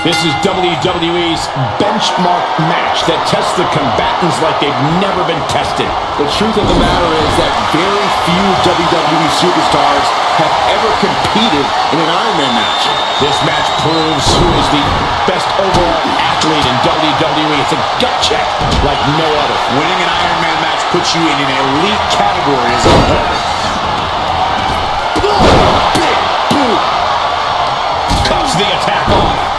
This is WWE's benchmark match that tests the combatants like they've never been tested. The truth of the matter is that very few WWE superstars have ever competed in an Iron Man match. This match proves who is the best overall athlete in WWE. It's a gut check like no other. Winning an Iron Man match puts you in an elite category as a whole. Big boot. Cuts the attack off.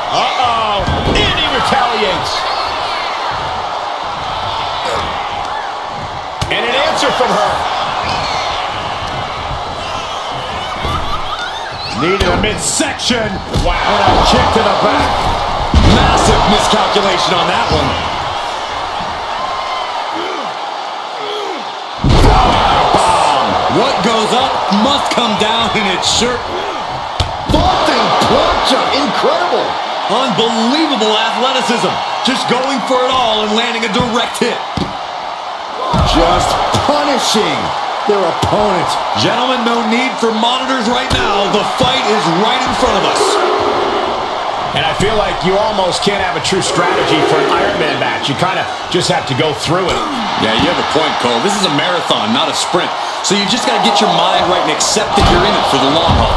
Uh-oh. And he retaliates. And an answer from her. Knee to the midsection. Wow. And a kick to the back. Massive miscalculation on that one. What goes up must come down in its shirt. Vaulting plancha, incredible. Unbelievable athleticism. Just going for it all and landing a direct hit. Just punishing their opponent. Gentlemen, no need for monitors right now. The fight is right in front of us. And I feel like you almost can't have a true strategy for an Iron Man match. You kind of just have to go through it. Yeah, you have a point, Cole. This is a marathon, not a sprint. So you just got to get your mind right and accept that you're in it for the long haul.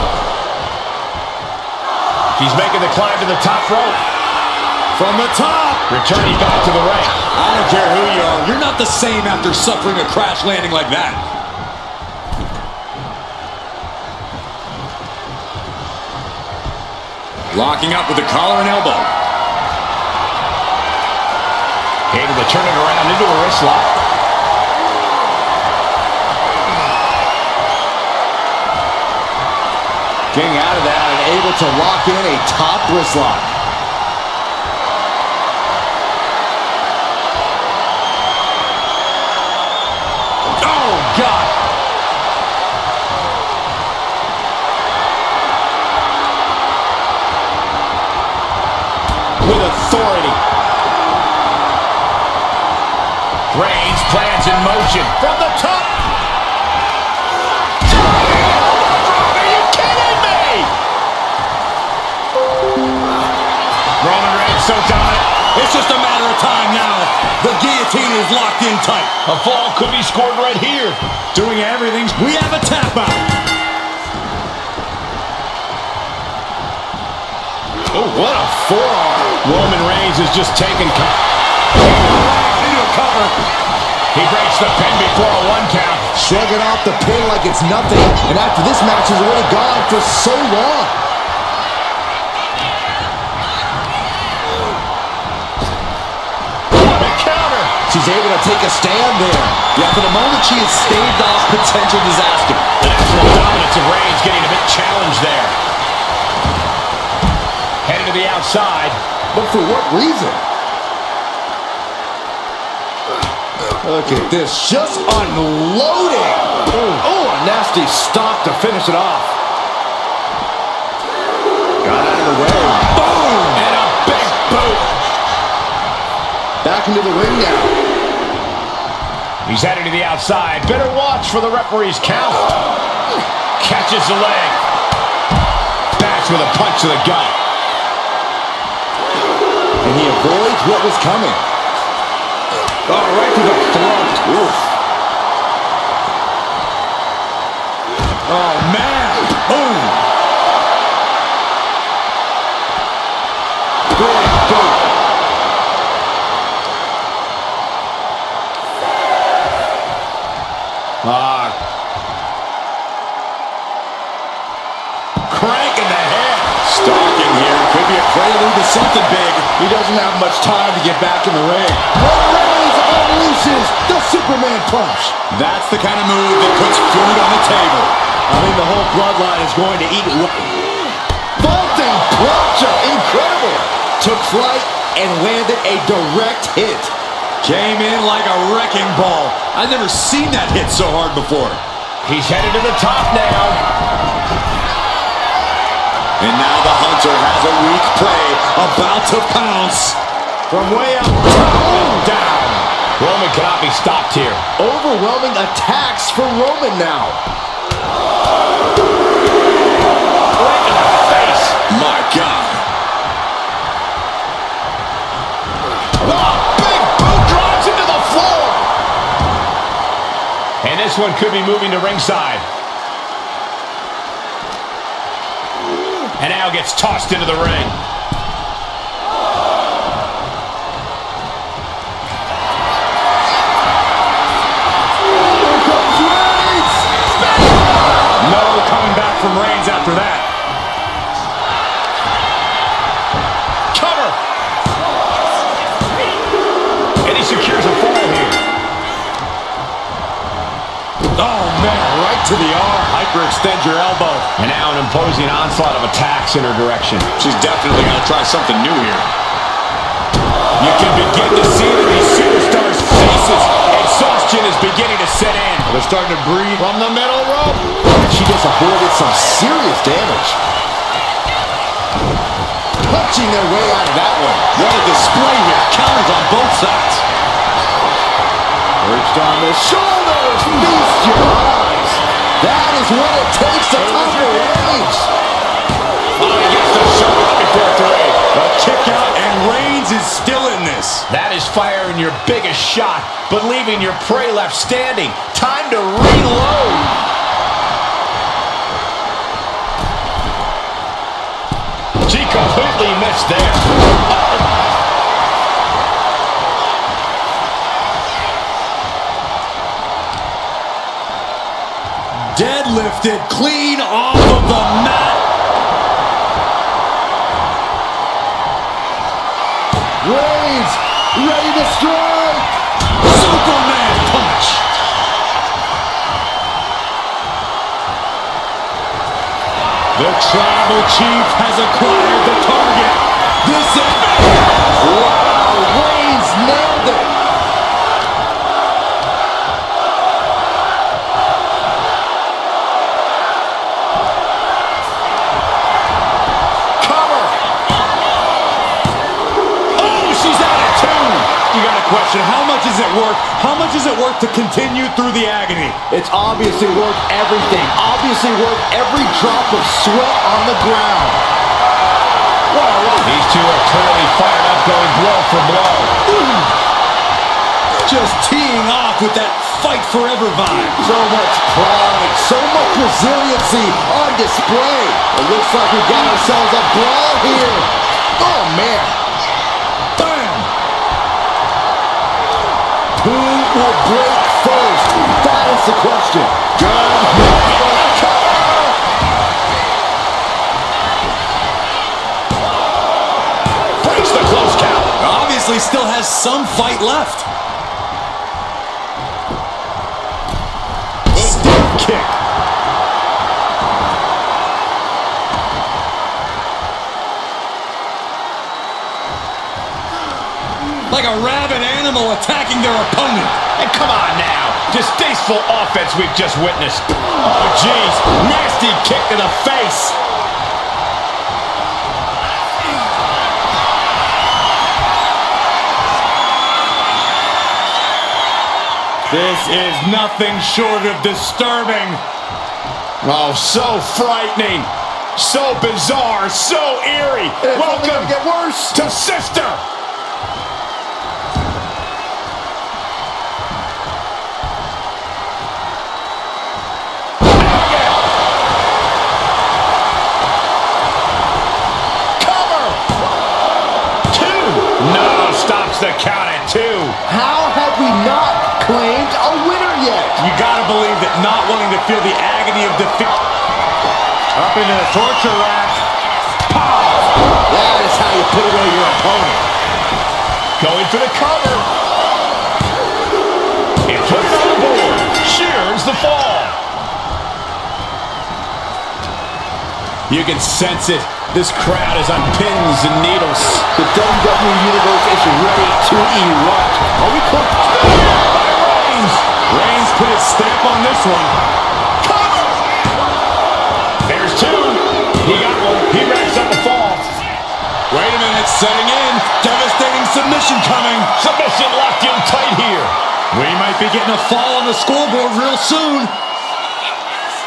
He's making the climb to the top rope. From the top. Returning back to the ring. I don't care who you are. You're not the same after suffering a crash landing like that. Locking up with the collar and elbow. Able to turn it around into a wrist lock. Getting out of that and able to lock in a top wrist lock. Oh, God. With authority. Reigns plans in motion from the top. Are you kidding me? Roman Reigns so dominant. It's just a matter of time now. The guillotine is locked in tight. A fall could be scored right here. Doing everything. We have a tap out. Oh, what a forearm. Roman Reigns is just taking into a cover. He breaks the pin before a 1 count. Shrugging off the pin like it's nothing. And after this match has already gone for so long. What a counter. She's able to take a stand there. Yeah, for the moment she has staved off potential disaster. The natural dominance of Reigns getting a bit challenged there. Headed to the outside. But for what reason? Look at this, just unloading. Oh, a nasty stop to finish it off. Got out of the way. Boom! And a big boot. Back into the ring now. He's headed to the outside. Better watch for the referee's count. Catches the leg. Backs with a punch to the gut. And he avoids what was coming. Oh, right to the throat. Oof. Oh, man. Boom. Big boot. Crank in the head. Stalking here. Could be a prelude to something big. He doesn't have much time to get back in the ring. Reigns unleashes the Superman punch. That's the kind of move that puts food on the table. I think the whole bloodline is going to eat it. Vaulting plancha, incredible. Took flight and landed a direct hit. Came in like a wrecking ball. I've never seen that hit so hard before. He's headed to the top now. And now the Hunter has a weak prey about to pounce. From way up top and down. Roman cannot be stopped here. Overwhelming attacks for Roman now. this one could be moving to ringside. And now gets tossed into the ring. Here comes Reigns! No coming back from Reigns after that. Cover! And he secures a fall here. Oh, man, right to the arm. Hyperextend your elbow. And now an imposing onslaught of attacks in her direction. She's definitely going to try something new here. You can begin to see it in these superstars' faces. Exhaustion is beginning to set in. They're starting to breathe. From the middle rope. She just avoided some serious damage. Punching their way out of that one. What a display here. Counters on both sides. Perched on the shoulders. Feast your eyes. That is what it takes to conquer Reigns. Oh, he gets the shoulder up before three. A kick out, and Reigns is still in this. That is firing your biggest shot, but leaving your prey left standing. Time to reload. She completely missed there. Deadlifted clean off of the mat. Reigns ready to strike. Superman punch. The Tribal Chief has acquired the target. This is... Wow, Reigns nailed it. Cover. Oh, she's out at two. You got a question. How much is it worth? How much is it worth to continue through the agony? It's obviously worth everything. Obviously worth every drop of sweat on the ground. These two are clearly fired up, going blow for blow. Just teeing off with that fight forever vibe. So much pride, so much resiliency on display. It looks like we've got ourselves a brawl here. Oh, man. Bam! Who will break first? That is the question. Good. Breaks the close count. Obviously still has some fight left. Stiff kick. Like a rabid animal attacking their opponent. And come on now. Distasteful offense we've just witnessed. Oh, jeez. Nasty kick to the face. This is nothing short of disturbing. Oh, so frightening. So bizarre. So eerie. It's only Welcome gonna get worse. to Sister. The count at two. How have we not claimed a winner yet? You gotta believe that not wanting to feel the agony of defeat. Up into the torture rack. Pow! That is how you put away your opponent. Going for the cover. And put it on the board. Shears the fall. You can sense it. This crowd is on pins and needles. The WWE Universe is ready to erupt. Are we close? Reigns put his stamp on this one. Cover! There's two. He got one. He racks up a fall. Wait a minute, setting in. Devastating submission coming. Submission locked in tight here. We might be getting a fall on the scoreboard real soon.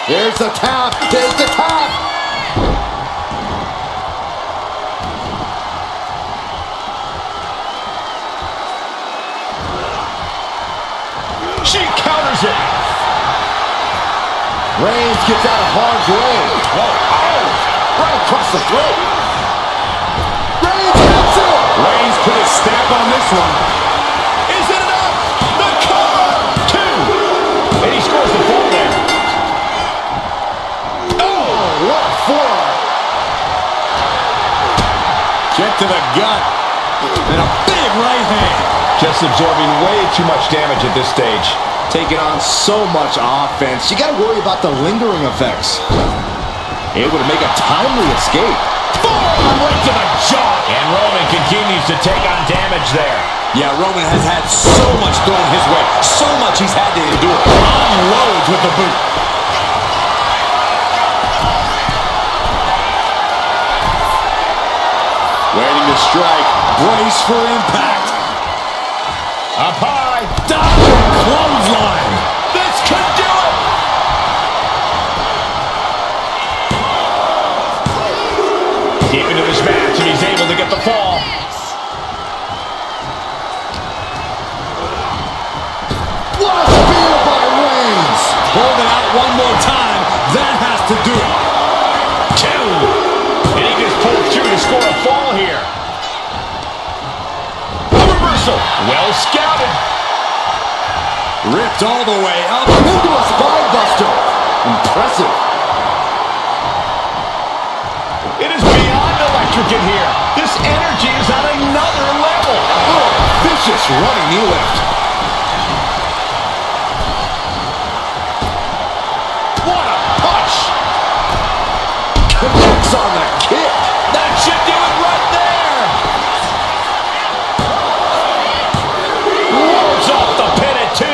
There's the tap. There's the tap. She counters it. Reigns gets out of harm's way. Right across the throat. Reigns hits it. Reigns put his stamp on this one. Is it enough? The cover! 2. And he scores the fall there. Oh, what a forearm. Kick to the gut. And a big right hand. Just absorbing way too much damage at this stage. Taking on so much offense. You got to worry about the lingering effects. Able to make a timely escape. Forearm right to the jaw. And Roman continues to take on damage there. Yeah, Roman has had so much thrown his way. So much he's had to endure. Unloads with the boot. Waiting to strike. Brace for impact. Up high. Diving clothesline. This could do it. Deep into this match, and he's able to get the fall. What a spear by Reigns. Hold it out one more time. That has to do it. 2. And he just pulled through to score a fall here. A reversal. Well scouted. Ripped all the way up. Into a spine buster. Impressive. It is beyond electric in here. This energy is on another level. Oh, vicious running knee lift. What a punch. Connects on the kick. That should do it right there. Rolls off the pin at 2.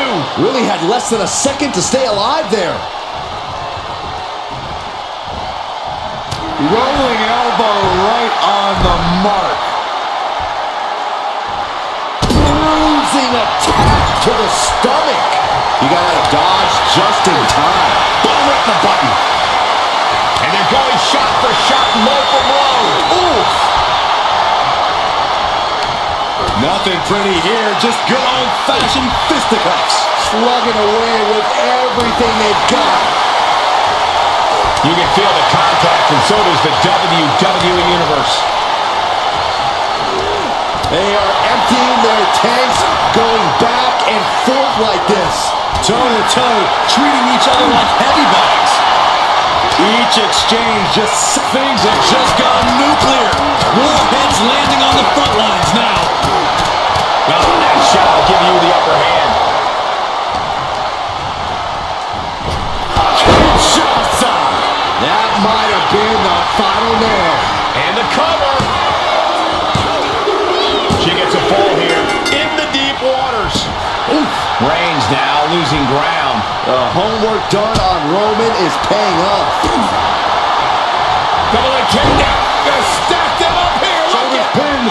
Really had less than a second to stay alive there. Rolling elbow right on the mark. Bruising attack to the stomach. You got to dodge just in time. Boom, right in the button. And they're going shot for shot, low for low. Oof. Nothing pretty here, just good old-fashioned fisticuffs. Slugging away with everything they've got. You can feel the contact, and so does the WWE Universe. They are emptying their tanks, going back and forth like this. Toe-to-toe, treating each other like heavy bags. Each exchange just things have just gone nuclear. Warheads landing on the front lines now. Well, that shot will give you the upper hand. Kinshasa. That might have been the final nail. And the cover. She gets a fall here in the deep waters. Oof. Reigns now losing ground. The homework done on Roman is paying off. Double leg kick down. Gonna stack them up here. Look at Pin.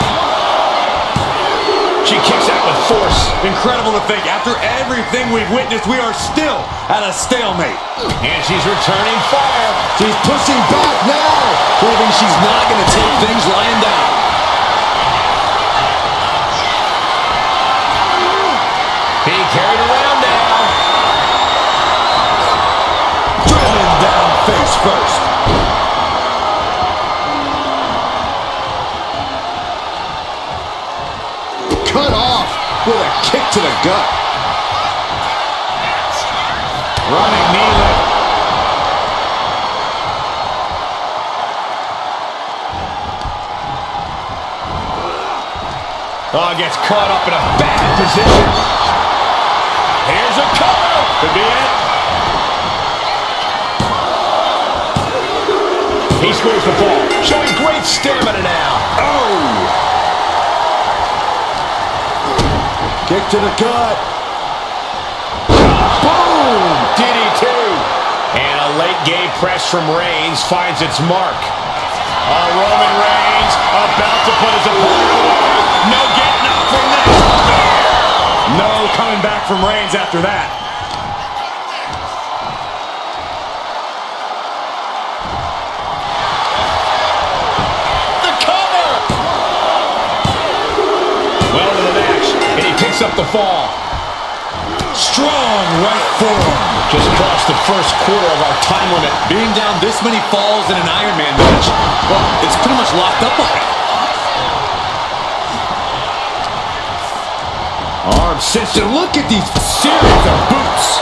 She kicks out with force. Incredible to think, after everything we've witnessed, we are still at a stalemate. And she's returning fire. She's pushing back now. Proving she's not going to take things lying down. Being carried around now. Driven down face first. Cut off with a kick to the gut. Running knee lift. Oh, gets caught up in a bad position. Here's a cover. Could be it. He scores the fall, showing great stamina now. Oh! Kick to the gut. Boom! DDT. And a late game press from Reigns finds its mark. Roman Reigns about to put his opponent away. No getting up from this. No coming back from Reigns after that. The cover! Well into the match, and he picks up the fall. Strong right forearm. Just crossed the first quarter of our time limit. Being down this many falls in an Iron Man match, well, it's pretty much locked up already. Arm cinched. Look at these series of boots.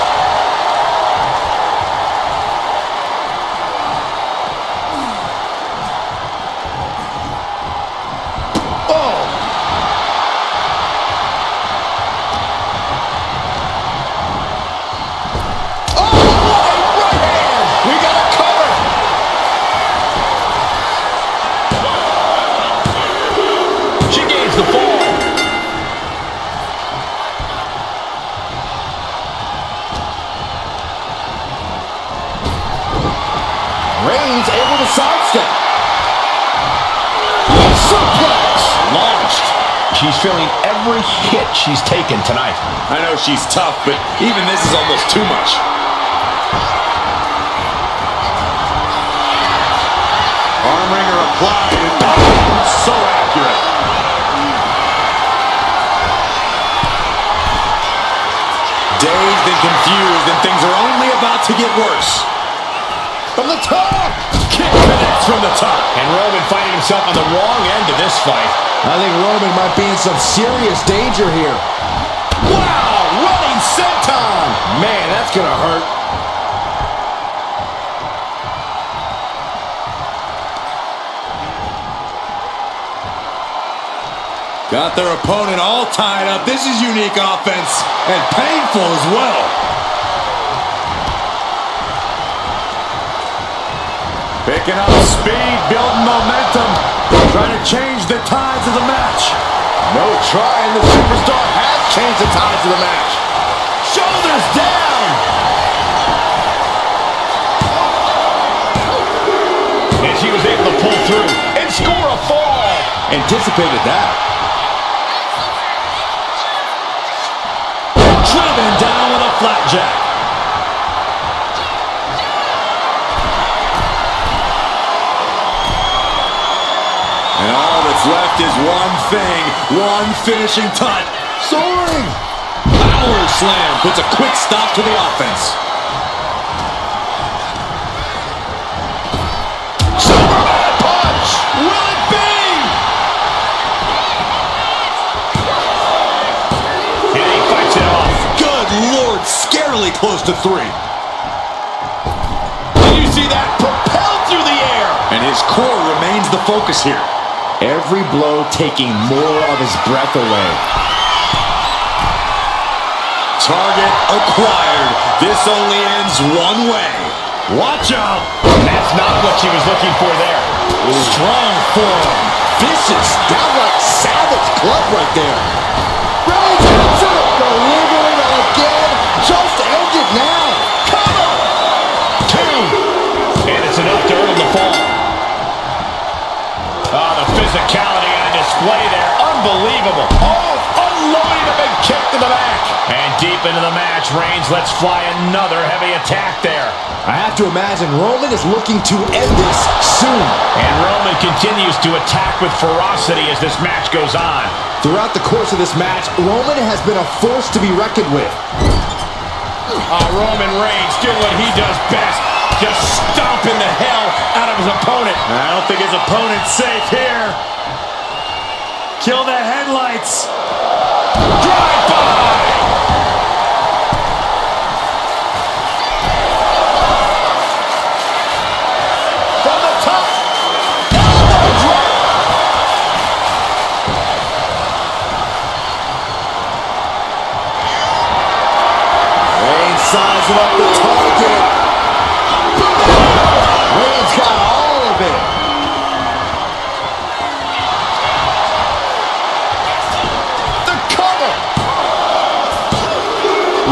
The fall. Reigns able to sidestep. Suplex. Launched. She's feeling every hit she's taken tonight. I know she's tough, but even this is almost too much. Arm wringer applied. Oh, so accurate. Dazed and confused, and things are only about to get worse. From the top. Kick connects from the top. And Roman finding himself on the wrong end of this fight. I think Roman might be in some serious danger here. Wow, running senton. Man, that's going to hurt. Got their opponent all tied up. This is unique offense and painful as well. Picking up speed, building momentum, trying to change the tides of the match. No trying. The superstar has changed the tides of the match. Shoulders down. And she was able to pull through and score a fall. Anticipated that. Driven down with a flapjack. And all that's left is one thing, one finishing touch. Soaring. Power slam puts a quick stop to the offense. Superman punch. Will it be? And he fights it off. Good Lord, scarily close to 3. Did you see that? Propelled through the air. And his core remains the focus here. Every blow taking more of his breath away. Target acquired. This only ends one way. Watch out. That's not what she was looking for there. Strong forearm. Vicious, downright savage club right there. Reigns hits it. Delivering again. Just end it now. Cover. 2. And it's enough to earn the fall. Oh, the physicality on display there. Unbelievable. Oh, unloading a big kick to the back. And deep into the match, Reigns lets fly another heavy attack there. I have to imagine Roman is looking to end this soon. And Roman continues to attack with ferocity as this match goes on. Throughout the course of this match, Roman has been a force to be reckoned with. Roman Reigns doing what he does best. Just stomping the hell out of his opponent. I don't think his opponent's safe here. Kill the headlights. Drive-by! From the top. Elbow drop. Reigns sizing up the target. Reigns got all of it. The cover.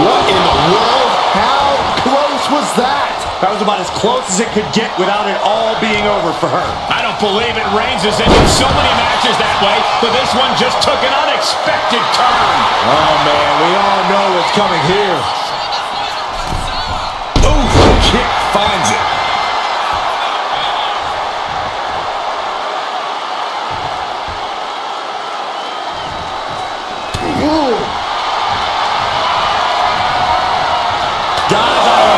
What in the world? How close was that? That was about as close as it could get without it all being over for her. I don't believe it. Reigns has ended so many matches that way, but this one just took an unexpected turn. Oh, man, we all know what's coming here. Oof, kick finds it. Ooh. Guys, I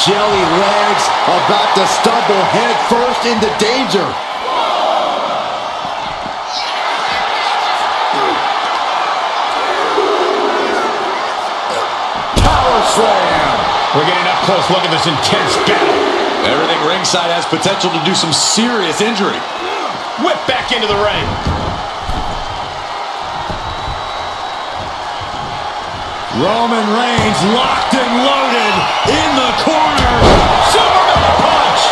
jelly legs, about to stumble head first into danger. Power slam. We're getting up close. Look at this intense battle. Everything ringside has potential to do some serious injury. Whip back into the ring. Roman Reigns locked and loaded in the corner. Superman punch.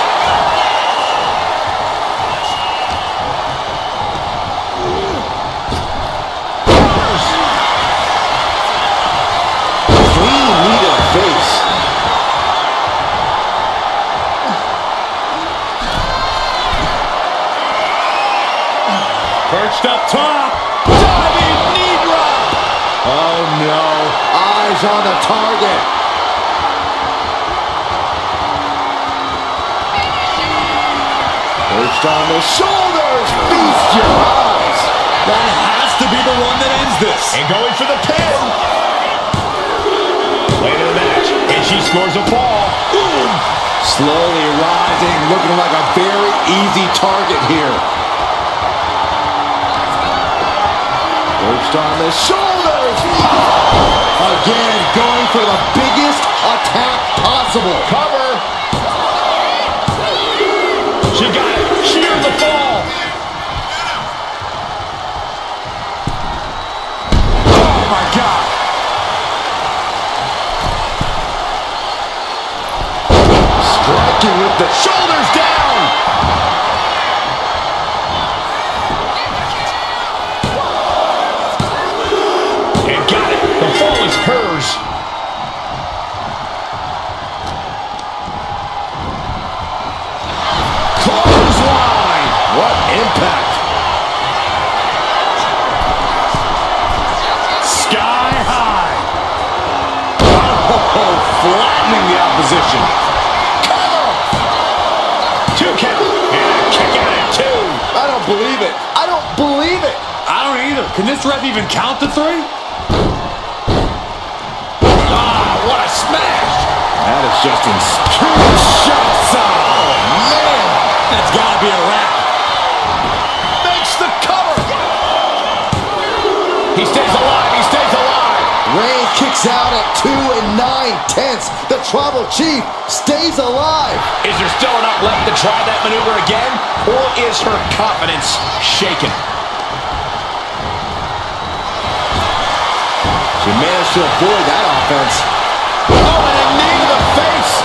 Clean knee to the face. Perched up top. Diving knee drop. Oh no. Eyes on the target. Perched on the shoulders. Feast your eyes. That has to be the one that ends this. And going for the pin. Late in the match. And she scores a fall. Boom. Slowly rising, looking like a very easy target here. Perched on the shoulders. Again, going for the biggest attack possible. Cover. She got it. Sheer the fall. Oh my God. Striking with the Shoulders down. And got it. The fall is hers. clothesline. What impact. Sky high. Oh, flattening the opposition. Two count. And a kick out at two. I don't believe it. I don't believe it. I don't either. Can this ref even count to three? Ah, what a smash. That is just insane. Shots out. Oh, man. That's got to be a wrap. Makes the cover. He stays alive. He stays alive. Reigns kicks out at 2 9/10. The Tribal Chief stays alive. Is there still enough left to try that maneuver again? Or is her confidence shaken? She managed to avoid that offense. Oh, and a knee to the face.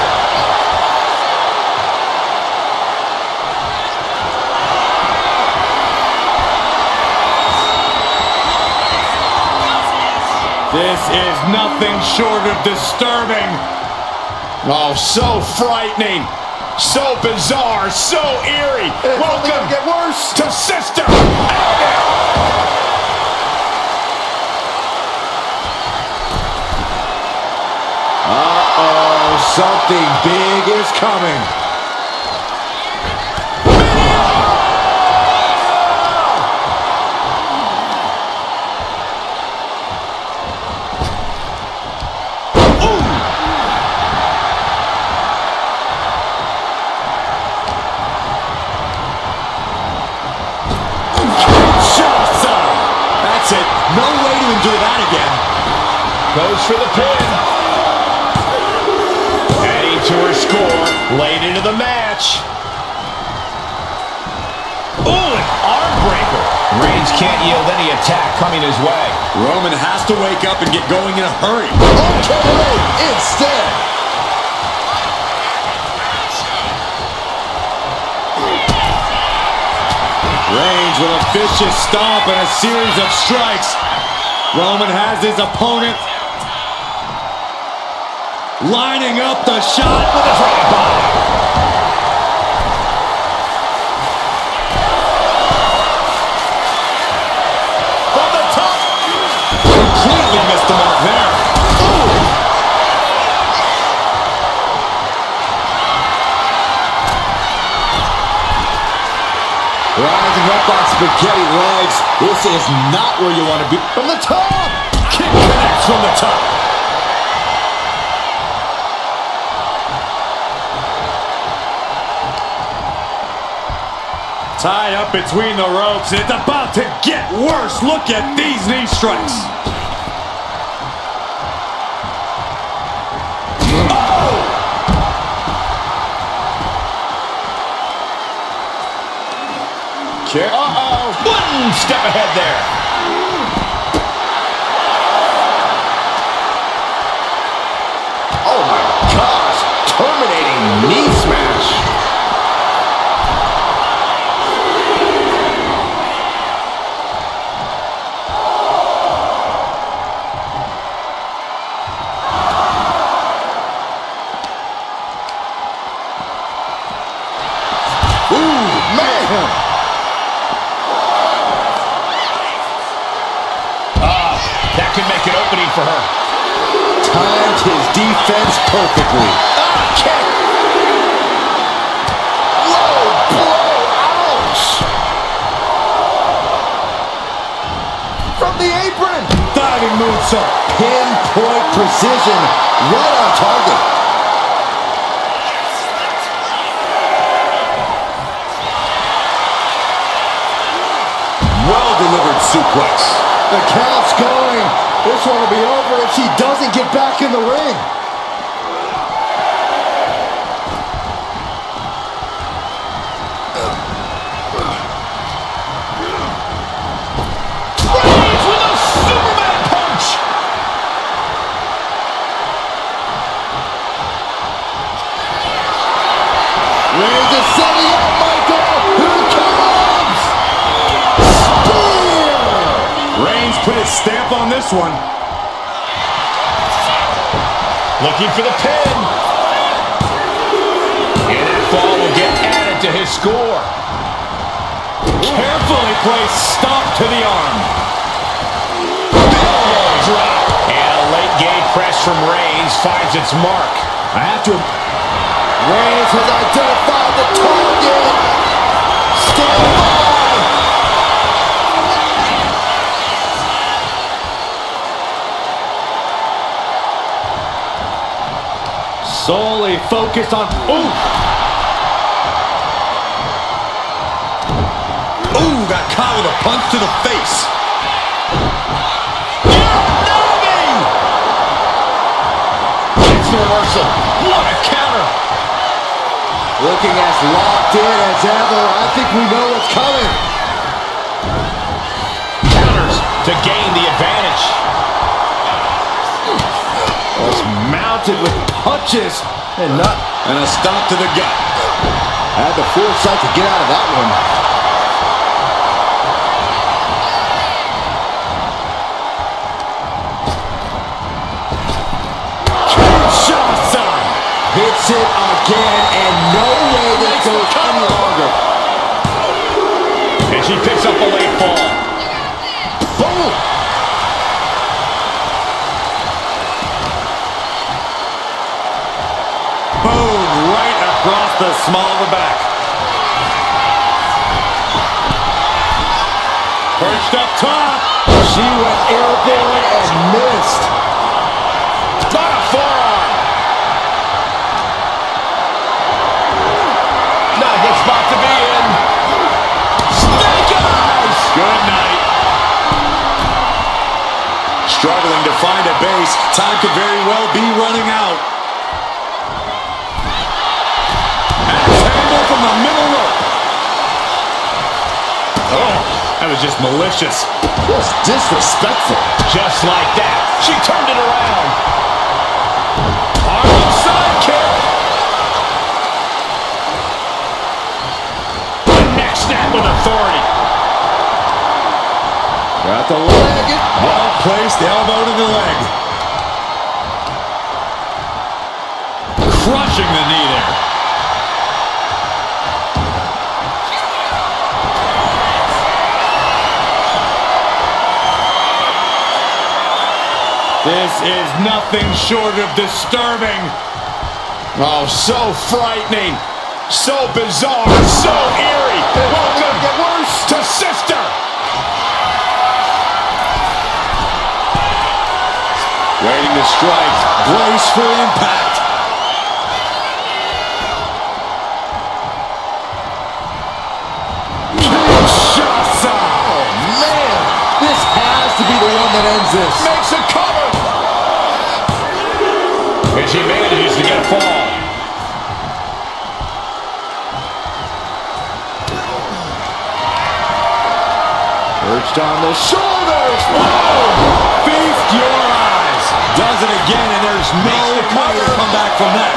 This is nothing short of disturbing. Oh, so frightening. So bizarre. So eerie. It's only Welcome gonna get worse. to Sister Abigail. Uh-oh, something big is coming. That's it. No way to endure that again. Goes for the pin. Adding to her score late into the match. Oh, an arm breaker. Reigns can't yield any attack coming his way. Roman has to wake up and get going in a hurry. Okay, instead. Reigns with a vicious stomp and a series of strikes. Roman has his opponent lining up the shot with a drive-by. From the top. Completely missed the mark there. Rising up on spaghetti legs. This is not where you want to be. From the top. Kick connects from the top. Tied up between the ropes. It's about to get worse. Look at these knee strikes. Oh! Uh-oh. One step ahead there. Oh my gosh. Terminating knee smash. That could make an opening for her. Timed his defense perfectly. Kick. Low blow. Ouch. From the apron. Diving moonsault. Pinpoint precision. Right on target. Well-delivered suplex. The count's going. This one will be over if she doesn't get back in the ring. Reigns with a Superman punch. Reigns is setting up, Michael. Here it comes. Spear. Reigns put his stamp on this one. Looking for the pin. And that fall will get added to his score. Carefully placed stomp to the arm. Drop. And a late game press from Reigns finds its mark. I have to... Reigns has identified the target. Stand by. Solely focused on... Ooh! Ooh, got caught with a punch to the face. It's the reversal. What a counter. Looking as locked in as ever. I think we know what's coming. Counters to gain the advantage. Was mounted with punches and not... And a stomp to the gut. Had the foresight to get out of that one. Kinshasa! Hits it again, and no way this goes any longer. And she picks up a late fall. Boom! Boom! Right across the small of the back. Perched up top. She went airborne and missed. Not a forearm. Not a good spot to be in. Snake eyes. Good night. Struggling to find a base. Time could very well be running out. Tangle from the middle rope. Oh, that was just malicious. Just disrespectful. Just like that. She turned it around. Arm sidekick. The neck snap with authority. Got the leg. Well placed elbow to the leg. Crushing the knee there. This is nothing short of disturbing. Oh, so frightening. So bizarre. So eerie. Welcome Get worse. to Sister. Waiting to strike. Brace for impact. that ends this. Makes a cover. And she manages to get a fall. Perched on the shoulders. Whoa! Feast your eyes. Does it again, and there's no way to come back from that.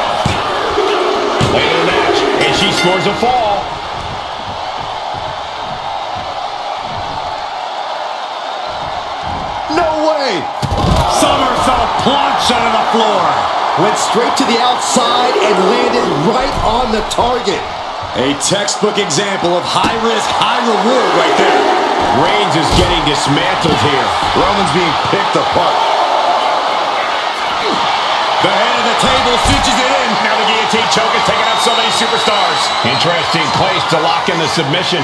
Late in the match, and she scores a fall. No way. Somersault plunge onto the floor. Went straight to the outside and landed right on the target. A textbook example of high risk, high reward right there. Reigns is getting dismantled here. Roman's being picked apart. The head of the table cinches it in. Now the guillotine choke is taking out so many superstars. Interesting place to lock in the submission.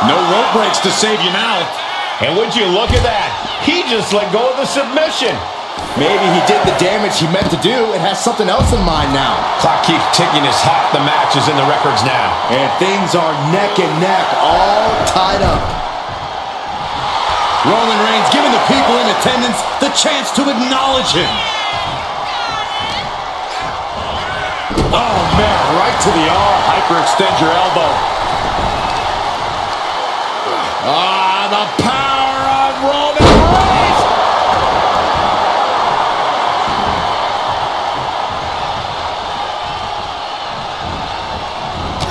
No rope breaks to save you now. And would you look at that? He just let go of the submission. Maybe he did the damage he meant to do and has something else in mind now. Clock keeps ticking as half the match is in the records now. And things are neck and neck, all tied up. Roman Reigns giving the people in attendance the chance to acknowledge him. Oh, man, right to the arm. Hyperextend your elbow. Ah, the power of Roman Reigns.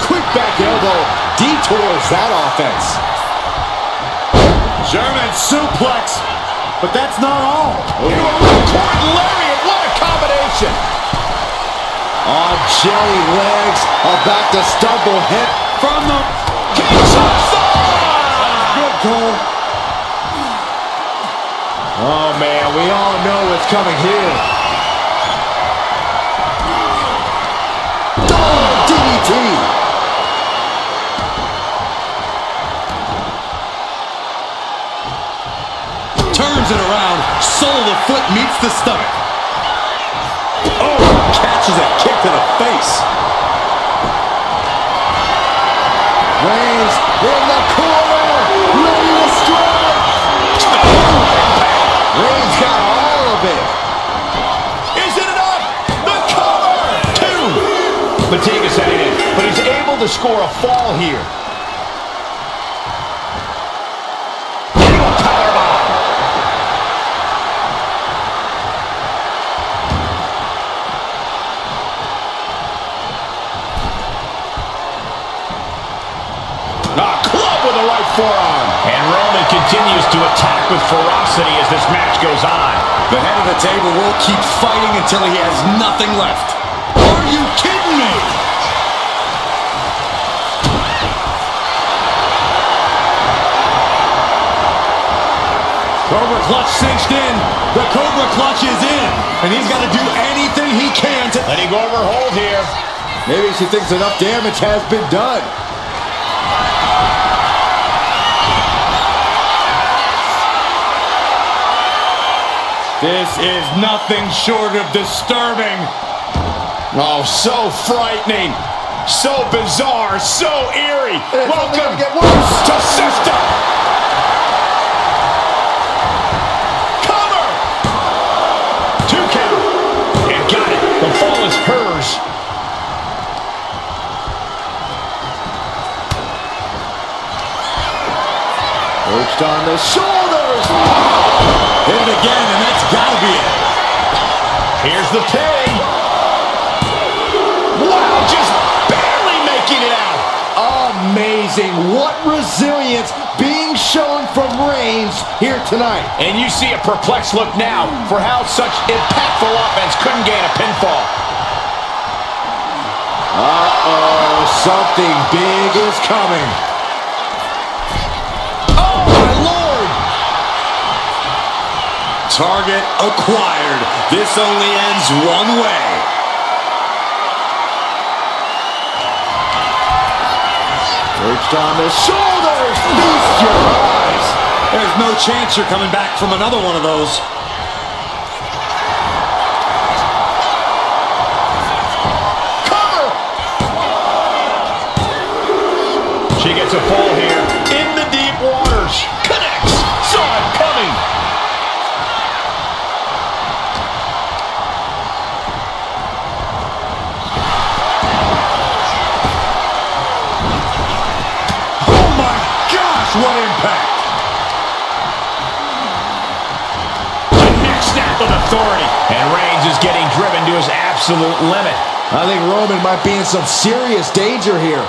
Quick back elbow detours that offense. German suplex, but that's not all. Important lariat, what a combination. On jelly legs, about to stumble hit From the good goal. Oh man, we all know what's coming here. Oh, DDT. turns it around, sole of the foot meets the stomach. Oh, catches a kick to the face. Reigns in the corner, ready to strike. Reigns got all of it. Is it enough? The cover! Two! Fatigue's setting in, but he's able to score a fall here. Forearm. And Roman continues to attack with ferocity as this match goes on. The head of the table will keep fighting until he has nothing left. Are you kidding me? Cobra clutch cinched in. The Cobra clutch is in. And he's got to do anything he can to... Letting go of her hold here. Maybe she thinks enough damage has been done. This is nothing short of disturbing. Oh, so frightening. So bizarre. So eerie. Welcome get worse. to System. Cover. 2 count. And got it. The fall is hers. Perched on the shoulders. Hit it again, and that's gotta be it. Here's the pin. Wow, just barely making it out. Amazing. What resilience being shown from Reigns here tonight. And you see a perplexed look now for how such impactful offense couldn't gain a pinfall. Uh-oh, something big is coming. Oh, my Lord. Target acquired. This only ends one way. Perched on the shoulders. Feast your eyes. There's no chance you're coming back from another one of those. Cover. She gets a fall here. In the deep waters. Connects. Saw it coming. with authority. And Reigns is getting driven to his absolute limit. I think Roman might be in some serious danger here.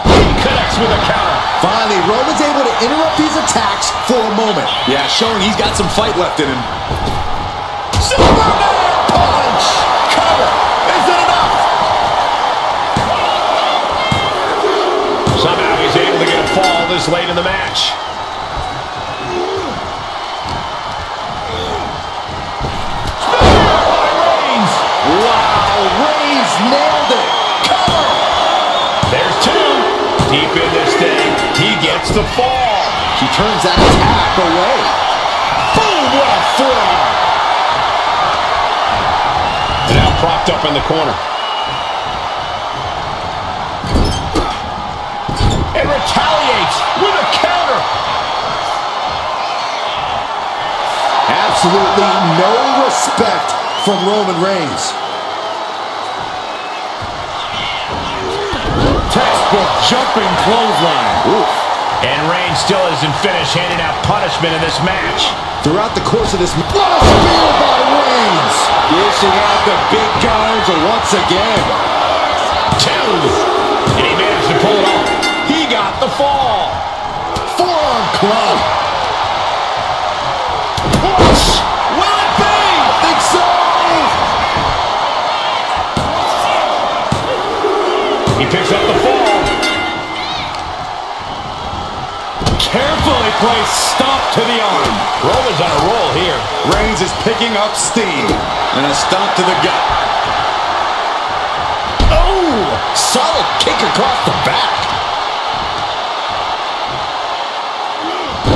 He connects with a counter. Finally, Roman's able to interrupt these attacks for a moment. Yeah, showing he's got some fight left in him. Superman punch! Cover! Is it enough? Somehow he's able to get a fall this late in the match. Wow, Reigns nailed it. Cover! There's two. Deep in this thing, he gets the fall. She turns that attack away. Boom, what a forearm. And now propped up in the corner. And retaliates with a counter. Absolutely no respect from Roman Reigns. Textbook jumping clothesline. Oof. And Reigns still isn't finished handing out punishment in this match. Throughout the course of this, what a spear by Reigns! Dishing out the big guns once again. Two. And he managed to pull it off. He got the fall. Forearm club. Push. Will it be? I think so. He picks up the fall. Carefully placed stomp to the arm. Roman's on a roll here. Reigns is picking up steam. And a stomp to the gut. Oh! Solid kick across the back.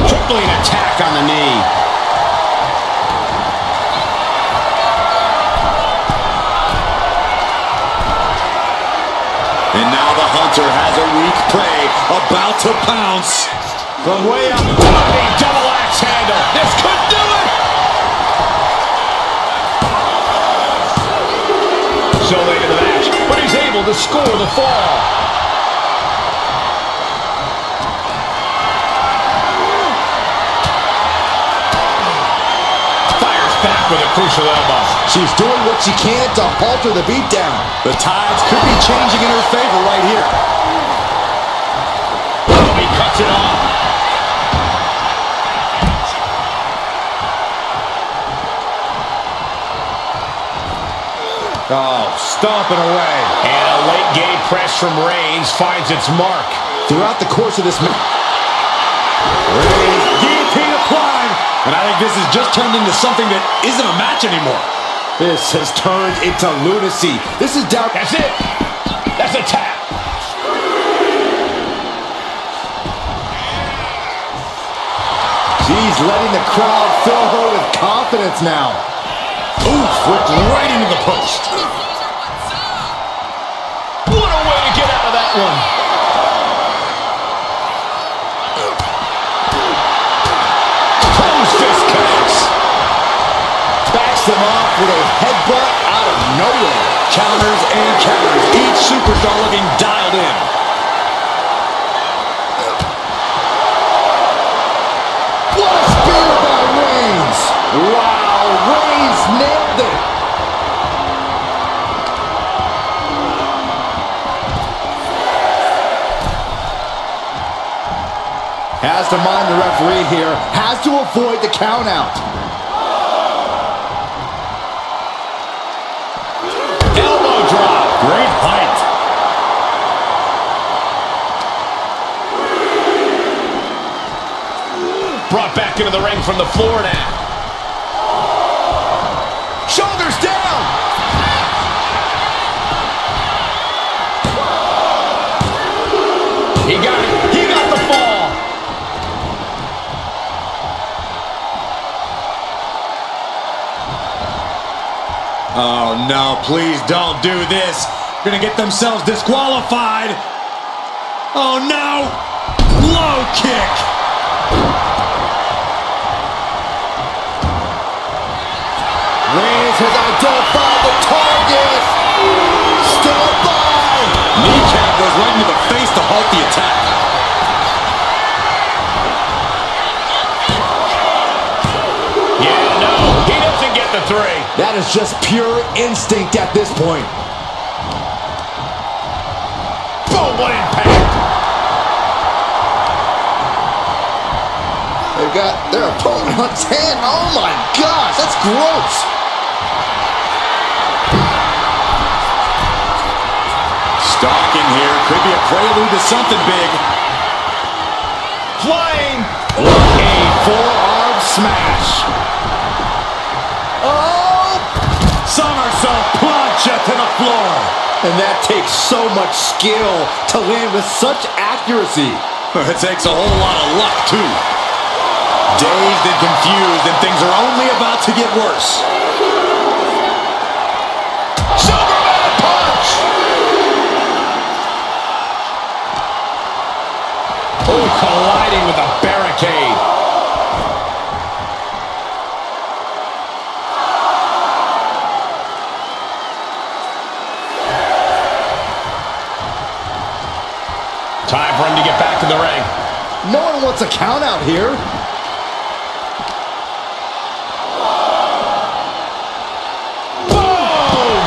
Tripling attack on the knee. And now the hunter has a weak prey about to pounce. From way up. Diving double axe handle. This could do it. So late in the match, but he's able to score the fall. Fires back with a crucial elbow. She's doing what she can to halter the beatdown. The tides could be changing in her favor right here. Oh, he cuts it off. Oh, stomping away. And a late game press from Reigns finds its mark. Throughout the course of this match, Reigns, guillotine applied. And I think this has just turned into something that isn't a match anymore. this has turned into lunacy. This is down. That's it. That's a tap. She's letting the crowd fill her with confidence now. Oof, whipped right into the post. What a way to get out of that one. Close fist connects. Backs them off with a headbutt out of nowhere. Counters and counters. Each superstar looking dialed in. What a spear by Reigns. Wow, Reigns nailed it. Has to mind the referee here. Has to avoid the count out. Elbow drop. Great height. Brought back into the ring from the floor now. Shoulders down. He got it. He got the fall. Oh, no, please don't do this. Gonna get themselves disqualified. Oh, no. Low kick. Reigns has identified the target. Still by. Kneecap goes right into the face to halt the attack. 3. That is just pure instinct at this point. Boom, what impact! They've got their opponent on 10. Oh my gosh, that's gross. Stalking here. Could be a prelude to something big. Flying! What a forearm smash! Oh! Somersault plunge to the floor. And that takes so much skill to land with such accuracy. It takes a whole lot of luck, too. Dazed and confused, and things are only about to get worse. Superman punch! Oh, colliding with a barricade. Time for him to get back to the ring. No one wants a count out here. Boom!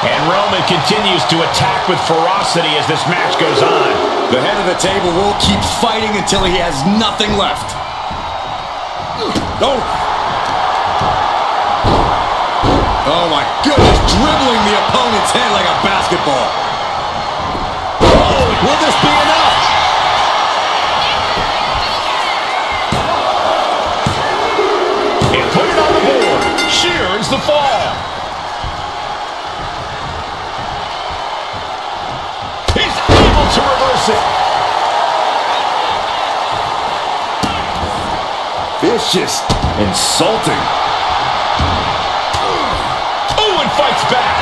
And Roman continues to attack with ferocity as this match goes on. The head of the table will keep fighting until he has nothing left. Oh! Oh my goodness, dribbling the opponent's head like a basketball. Oh, will this be enough? And put it on the board. Shears the fall. He's able to reverse it. Vicious. Insulting. Oh, and fights back.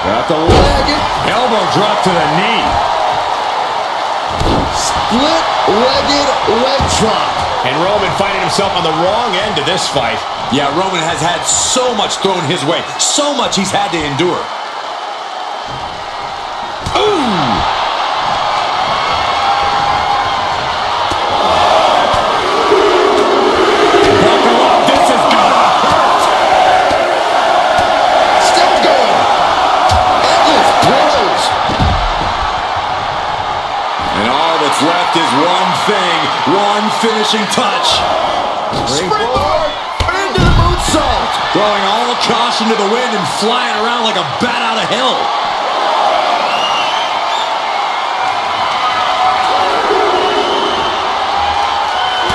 Got the leg. Elbow drop to the knee. Split-legged leg drop. And Roman finding himself on the wrong end of this fight. Yeah, Roman has had so much thrown his way. So much he's had to endure. Ooh! Buckle up, this is gonna hurt. Still going. Endless blows. And all that's left is one thing, one finishing touch. Springboard into the moonsault. Throwing all caution to the wind and flying around like a bat out of hell.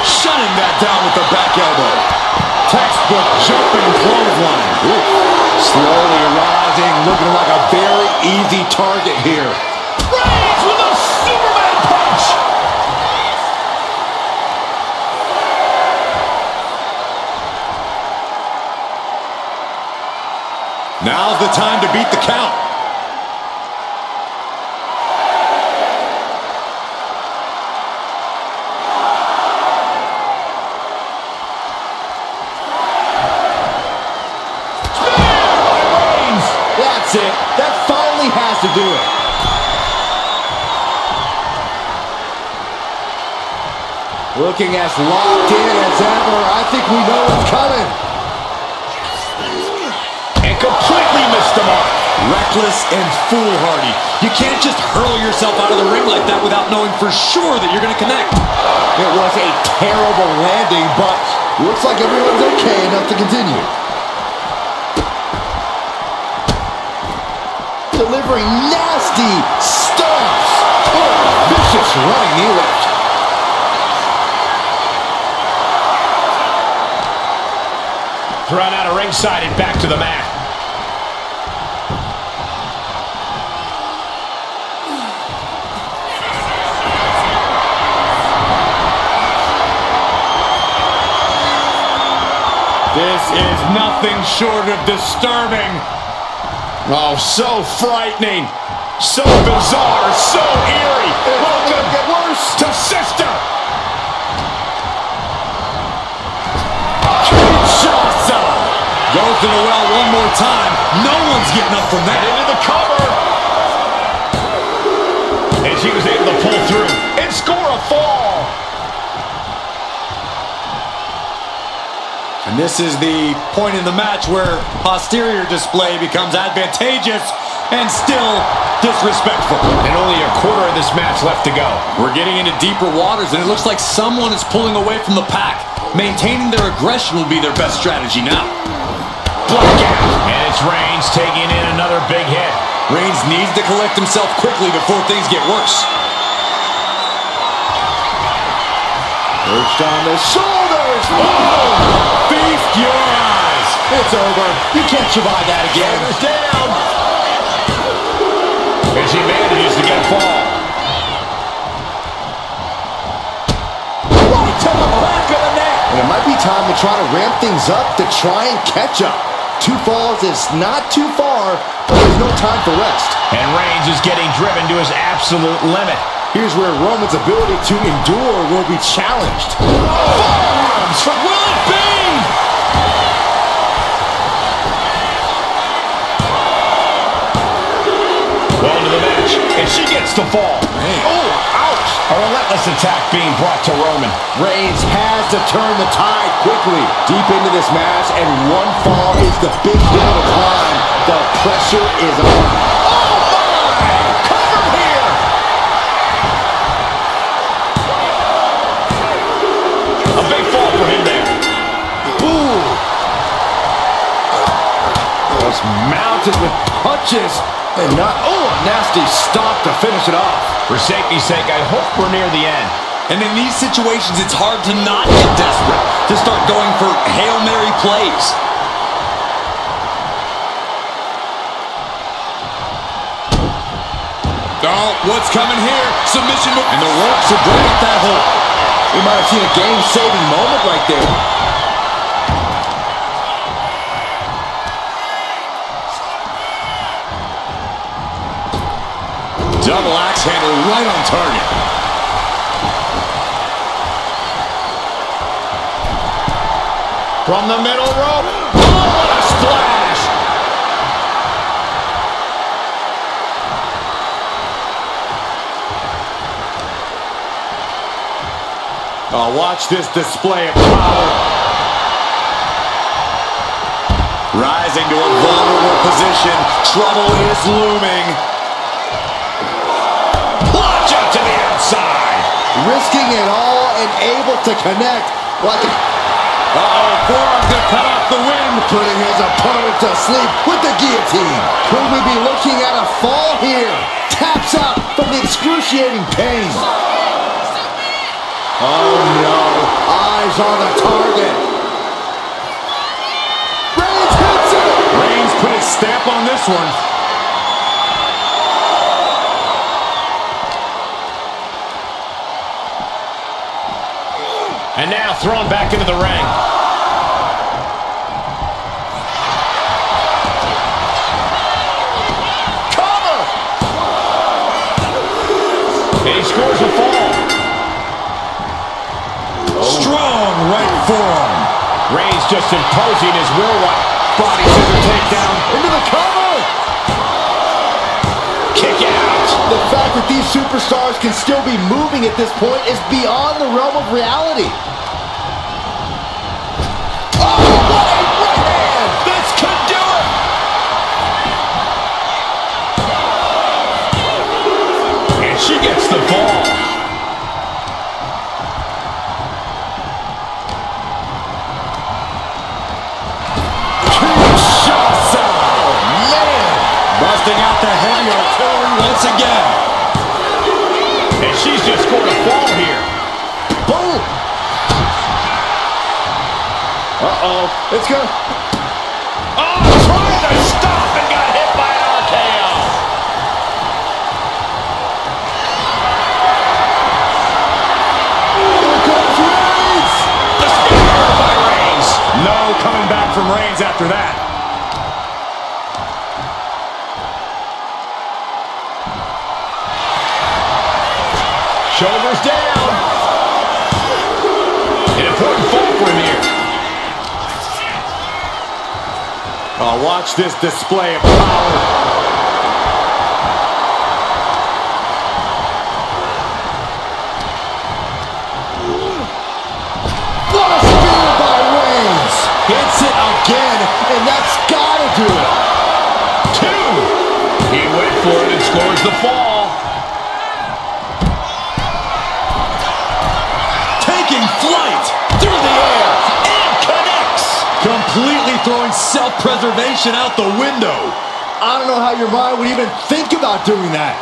Shutting that down with the back elbow. Textbook jumping clothesline. Ooh. Slowly rising, looking like a very easy target here. Reigns with a Superman punch! Now's the time to beat the count. That's it. That finally has to do it. Looking as locked in as ever. I think we know what's coming. And completely missed the mark. Reckless and foolhardy. You can't just hurl yourself out of the ring like that without knowing for sure that you're going to connect. It was a terrible landing, but looks like everyone's okay enough to continue. Delivering nasty stomps. Oh, vicious running knee lift. Thrown out of ringside and back to the mat. This is nothing short of disturbing. Oh, so frightening. So bizarre. So eerie. Welcome Get worse. to Sister. Kinshasa goes to the well one more time. No one's getting up from that. Into the cover. As he was able to pull through and score a fall. And this is the point in the match where posterior display becomes advantageous and still disrespectful. And only a quarter of this match left to go. We're getting into deeper waters, and it looks like someone is pulling away from the pack. Maintaining their aggression will be their best strategy now. Blackout. And it's Reigns taking in another big hit. Reigns needs to collect himself quickly before things get worse. Perched on the shoulders. Oh! Feast your eyes. It's over. You can't survive that again. Shoulders down. As he manages to get a fall. Right to the back of the neck. And it might be time to try to ramp things up to try and catch up. 2 falls is not too far, but there's no time for rest. And Reigns is getting driven to his absolute limit. Here's where Roman's ability to endure will be challenged. Forearms from will it be? Well into the match, and she gets the fall. Oh, ouch! A relentless attack being brought to Roman. Reigns has to turn the tide quickly. Deep into this match, and 1 fall is the big hill to climb. The pressure is on. Oh my! Cover here! A big fall for him there. Ooh! Just mounted with punches. And not, oh, a nasty stop to finish it off. For safety's sake, I hope we're near the end. And in these situations, it's hard to not get desperate, to start going for Hail Mary plays. Oh, what's coming here? Submission, and the ropes are bring up that hole. We might have seen a game-saving moment right there. Double axe handle right on target. From the middle rope. Oh, what a splash! Oh, watch this display of power. Rising to a vulnerable position. Trouble is looming. To the outside. Risking it all and able to connect like a... Uh-oh, forearm's gonna cut off the wind. Putting his opponent to sleep with the guillotine. Could we be looking at a fall here? Taps out from the excruciating pain. Oh no, eyes on the target. Reigns hits it. Reigns put his stamp on this one. And now thrown back into the ring. Cover! And he scores a fall. Strong right forearm. Reigns just imposing his will right. Body scissor takedown. Into the cover! Kick out. The fact that these superstars can still be moving at this point is beyond the realm of reality. Oh, what a right hand! This could do it. And she gets the fall. Kinshasa! Man! Busting out the heavy artillery once again. And she's just scored a fall here. Boom! Uh-oh. It's gonna... Oh, trying to stop and got hit by an RKO. Here comes Reigns! The spear by Reigns. No coming back from Reigns after that. Shoulders down. An important fall for him here. Oh, watch this display of power. What a spear by Reigns! do it. 2. He went for it and scores the fall. Taking flight through the air and connects. Completely throwing self-preservation out the window. I don't know how your mind would even think about doing that.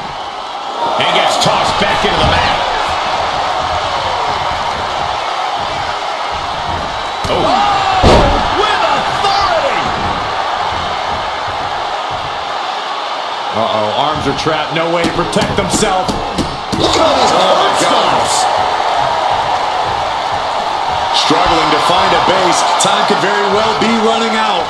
And gets tossed back into the mat. Oh. With authority. Uh-oh, arms are trapped. No way to protect themselves. Look at all these hurt stops. Struggling to find a base. Time could very well be running out.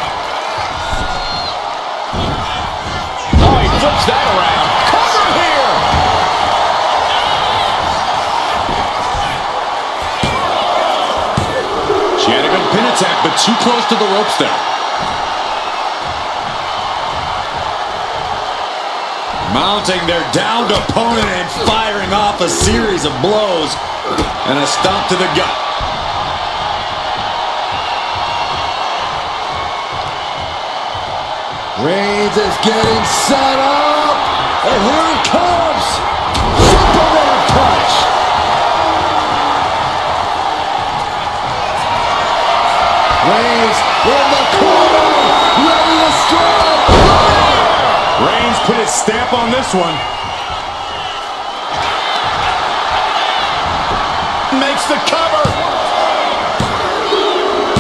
Oh, he flips that around. Cover here. She had a good pin attack, but too close to the ropes there. Mounting their downed opponent and firing off a series of blows and a stomp to the gut. Reigns is getting set up. And here he comes. Superman punch. Reigns in the corner. Ready to strike. Reigns put his stamp on this one. Makes the cover.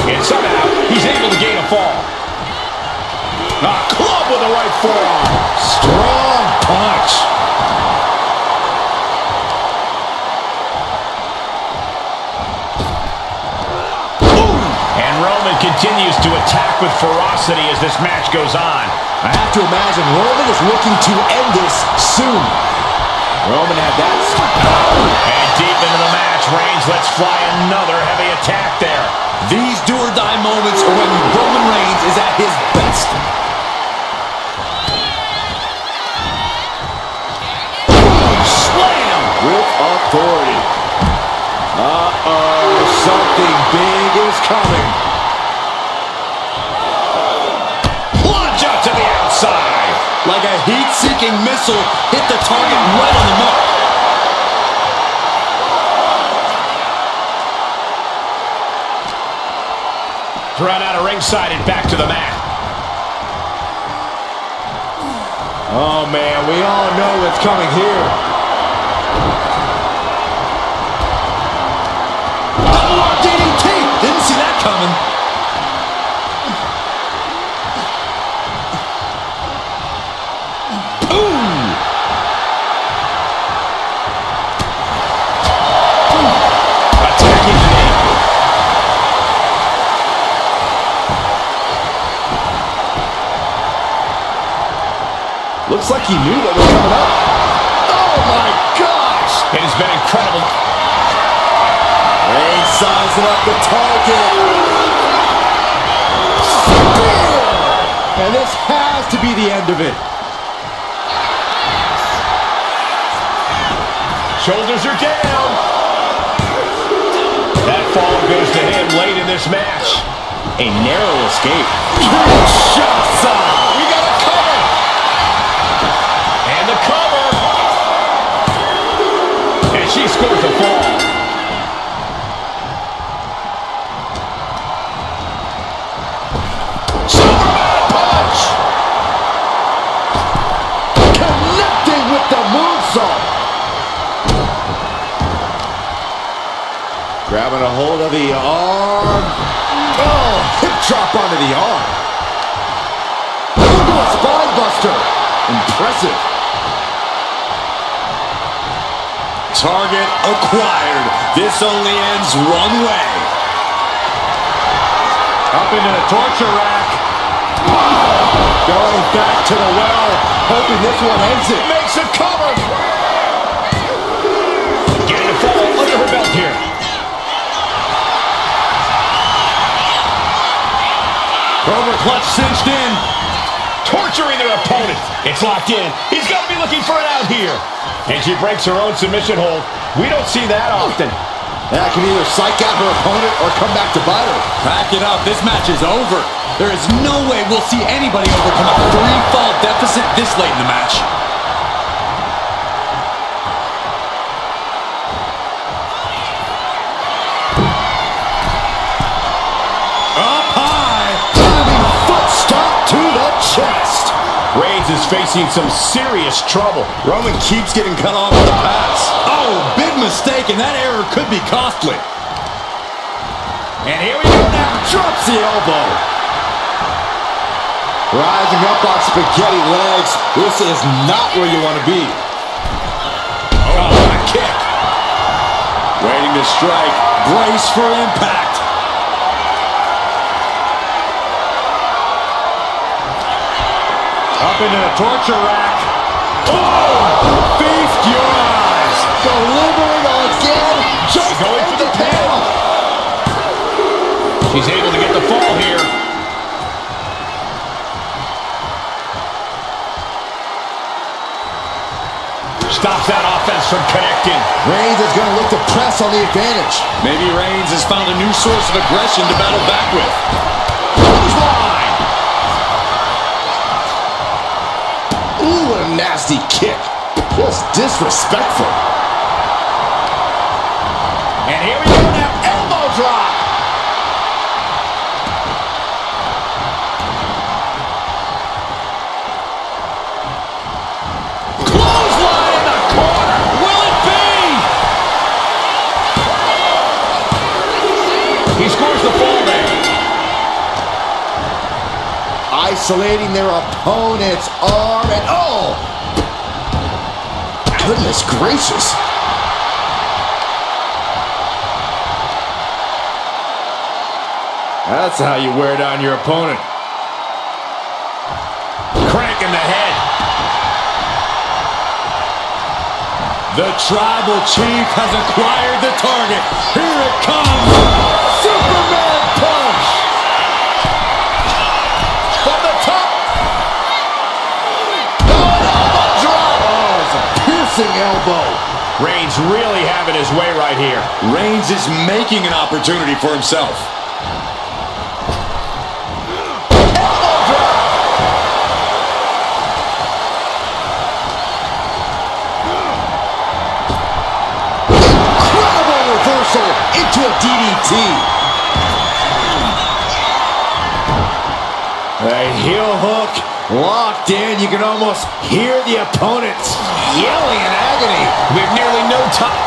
And somehow he's able to gain a fall. A club with the right forearm. Strong punch. And Roman continues to attack with ferocity as this match goes on. I have to imagine Roman is looking to end this soon. Roman had that. And deep into the match, Reigns lets fly another heavy attack there. These do-or-die moments are when Roman Reigns is at his best. Slam with authority. Uh-oh, something big is coming. Plunge out to the outside. Like a heat-seeking missile, hit the target right on the mark. Thrown out of ringside and back to the mat. Oh, man, we all know what's coming here. Double DDT! Didn't see that coming. Attacking the knee. Looks like he knew what was coming up. Oh, my gosh! It has been incredible. Reigns sizing up the target. Spear! And this has to be the end of it. Shoulders are down. That fall goes to him late in this match. A narrow escape. Big shots on. We got a cover. And the cover. And she scores the fall. Superman punch. Connecting with the moonsault. Grabbing a hold of the arm. Oh, hip drop onto the arm. Into a spine buster. Impressive. Target acquired. This only ends one way. Up into the torture rack. Going back to the well. Hoping this one ends it. Makes a cover. Getting a fall under her belt here. Over clutch cinched in. Torturing their opponent. It's locked in. He's got to be looking for it out here. And she breaks her own submission hold. We don't see that often. That can either psych out her opponent or come back to bite her. Pack it up. This match is over. There is no way we'll see anybody overcome a 3-fall deficit this late in the match. Up high. Diving foot stomp to the chest. Reigns is facing some serious trouble. Roman keeps getting cut off with a pass. Oh, big mistake, and that error could be costly. And here we go now. Drops the elbow. Rising up on spaghetti legs. This is not where you want to be. Oh, what a kick. Waiting to strike. Brace for impact. Up into the torture rack. Oh! Feast your eyes. Delivering again. Just Going for the pin. She's able to get the fall here. Stops that offense from connecting. Reigns is going to look to press on the advantage. Maybe Reigns has found a new source of aggression to battle back with. Clothesline! Ooh, what a nasty kick. Just disrespectful. And here we go now. Elbow drop. Clothesline in the corner. Will it be? He scores the fall there. Isolating their opponent's arm and oh! Goodness gracious. That's how you wear down your opponent. Crank in the head. The tribal chief has acquired the target. Here it comes. Superman punch! From the top. Elbow drop! Oh, it's a piercing elbow. Reigns really having his way right here. Reigns is making an opportunity for himself. Incredible reversal into a DDT. A heel hook locked in. You can almost hear the opponents yelling in agony. We've nearly no time.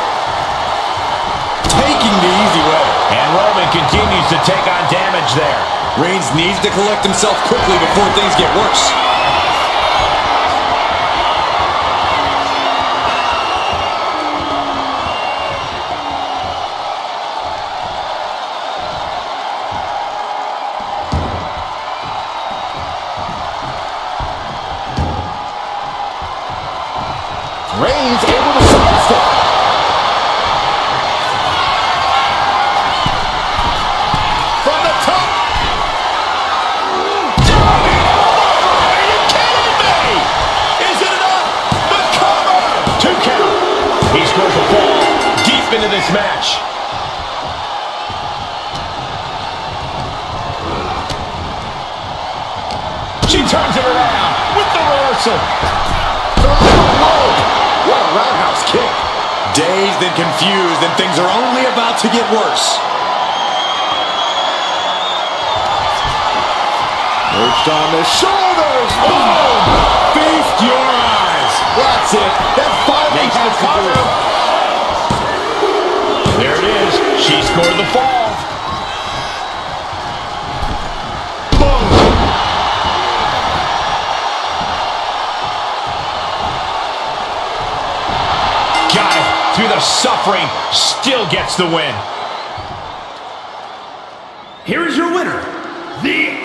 Taking the easy way. And Roman continues to take on damage there. Reigns needs to collect himself quickly before things get worse. Reigns able to sidestep. From the top. Are you kidding me? Is it enough? The cover. 2 count. He scores a fall deep into this match. She turns it around with the reversal. What a roundhouse kick. Dazed and confused, and things are only about to get worse. Perched on the shoulders. Boom! Feast your eyes. That's it. That finally Makes has the to do cover. it. There it is. She scored the fall. Boom. Got it. Through the suffering, still gets the win. Here is your winner, the